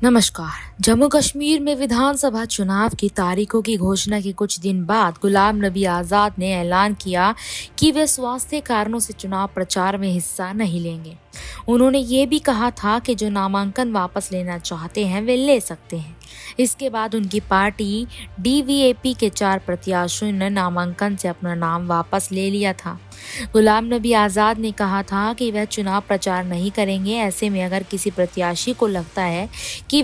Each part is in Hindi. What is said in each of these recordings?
नमस्कार। जम्मू कश्मीर में विधानसभा चुनाव की तारीखों की घोषणा के कुछ दिन बाद गुलाम नबी आज़ाद ने ऐलान किया कि वे स्वास्थ्य कारणों से चुनाव प्रचार में हिस्सा नहीं लेंगे। उन्होंने ये भी कहा था कि जो नामांकन वापस लेना चाहते हैं वे ले सकते हैं। इसके बाद उनकी पार्टी डीवीएपी के 4 प्रत्याशियों ने नामांकन से अपना नाम वापस ले लिया था। गुलाम नबी आज़ाद ने कहा था कि वह चुनाव प्रचार नहीं करेंगे। ऐसे में अगर किसी प्रत्याशी को लगता है कि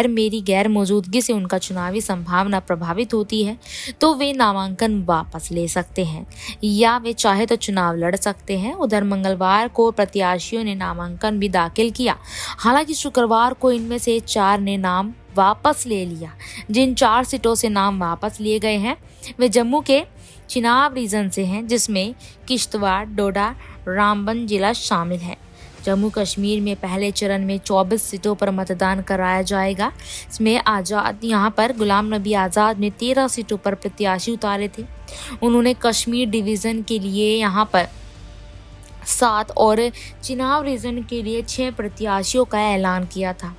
मेरी गैर मौजूदगी से उनका चुनावी संभावना प्रभावित होती है तो वे नामांकन वापस ले सकते हैं या वे चाहे तो चुनाव लड़ सकते हैं। उधर मंगलवार को प्रत्याशियों ने नामांकन भी दाखिल किया। हालांकि शुक्रवार को इनमें से 4 ने नाम वापस ले लिया। जिन 4 सीटों से नाम वापस लिए गए हैं वे जम्मू के चिनाब रीजन से हैं, जिसमें किश्तवाड़, डोडा, रामबन जिला शामिल है। जम्मू कश्मीर में पहले चरण में 24 सीटों पर मतदान कराया जाएगा। इसमें यहाँ पर गुलाम नबी आज़ाद ने 13 सीटों पर प्रत्याशी उतारे थे। उन्होंने कश्मीर डिवीज़न के लिए यहाँ पर 7 और चिनाब रीजन के लिए 6 प्रत्याशियों का ऐलान किया था।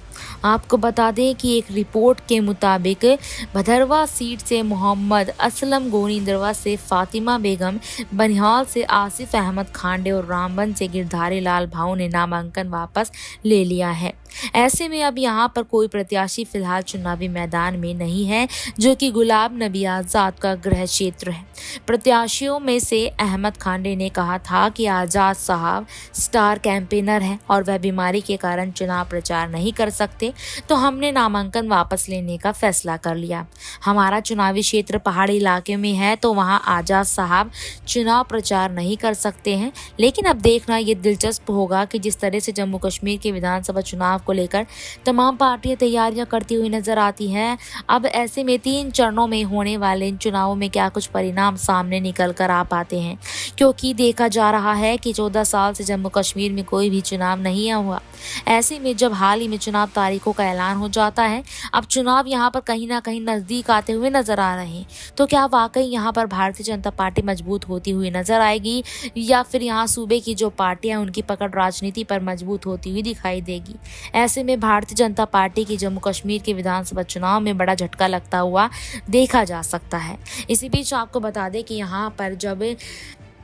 आपको बता दें कि एक रिपोर्ट के मुताबिक भदरवा सीट से मोहम्मद असलम, गोविंदरवा से फातिमा बेगम, बनिहाल से आसिफ अहमद खांडे और रामबन से गिरधारी लाल भाऊ ने नामांकन वापस ले लिया है। ऐसे में अब यहाँ पर कोई प्रत्याशी फिलहाल चुनावी मैदान में नहीं है, जो कि गुलाम नबी आज़ाद का गृह क्षेत्र है। प्रत्याशियों में से अहमद खांडे ने कहा था कि आज़ाद साहब स्टार कैंपेनर हैं और वह बीमारी के कारण चुनाव प्रचार नहीं कर सकते, तो हमने नामांकन वापस लेने का फैसला कर लिया। हमारा चुनावी क्षेत्र पहाड़ी इलाके में है, तो वहाँ आज़ाद साहब चुनाव प्रचार नहीं कर सकते हैं। लेकिन अब देखना ये दिलचस्प होगा कि जिस तरह से जम्मू कश्मीर के विधानसभा चुनाव को लेकर तमाम पार्टियां तैयारियां करती हुई नजर आती हैं। अब ऐसे में 3 चरणों में होने वाले इन चुनावों में क्या कुछ परिणाम सामने निकल कर आ पाते हैं, क्योंकि देखा जा रहा है कि 14 साल से जम्मू कश्मीर में कोई भी चुनाव नहीं हुआ। ऐसे में जब हाल ही में चुनाव तारीखों का ऐलान हो जाता है, अब चुनाव यहाँ पर कहीं ना कहीं नजदीक आते हुए नजर आ रहे हैं, तो क्या वाकई यहाँ पर भारतीय जनता पार्टी मजबूत होती हुई नजर आएगी या फिर यहाँ सूबे की जो पार्टियां उनकी पकड़ राजनीति पर मजबूत होती हुई दिखाई देगी। ऐसे में भारतीय जनता पार्टी की जम्मू कश्मीर के विधानसभा चुनाव में बड़ा झटका लगता हुआ देखा जा सकता है। इसी बीच आपको बता दें कि यहाँ पर जब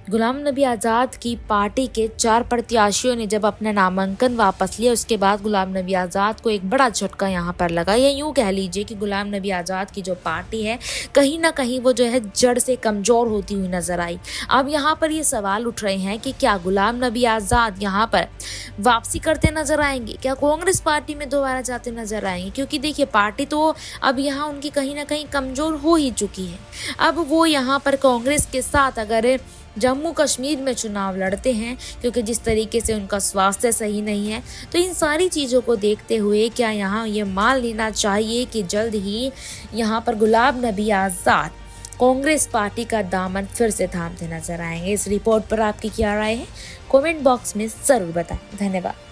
गुलाम नबी आज़ाद की पार्टी के 4 प्रत्याशियों ने जब अपना नामांकन वापस लिया, उसके बाद गुलाम नबी आज़ाद को एक बड़ा झटका यहाँ पर लगा। या यूँ कह लीजिए कि गुलाम नबी आज़ाद की जो पार्टी है कहीं ना कहीं वो जो है जड़ से कमज़ोर होती हुई नज़र आई। अब यहाँ पर ये सवाल उठ रहे हैं कि क्या गुलाम नबी आज़ाद यहाँ पर वापसी करते नजर आएंगे, क्या कांग्रेस पार्टी में दोबारा जाते नजर आएंगे, क्योंकि देखिए पार्टी तो अब यहाँ उनकी कहीं ना कहीं कमज़ोर हो ही चुकी है। अब वो यहाँ पर कांग्रेस के साथ अगर जम्मू कश्मीर में चुनाव लड़ते हैं, क्योंकि जिस तरीके से उनका स्वास्थ्य सही नहीं है, तो इन सारी चीज़ों को देखते हुए क्या यहाँ ये मान लेना चाहिए कि जल्द ही यहाँ पर गुलाम नबी आज़ाद कांग्रेस पार्टी का दामन फिर से थामते नजर आएंगे। इस रिपोर्ट पर आपकी क्या राय है, कमेंट बॉक्स में ज़रूर बताएं। धन्यवाद।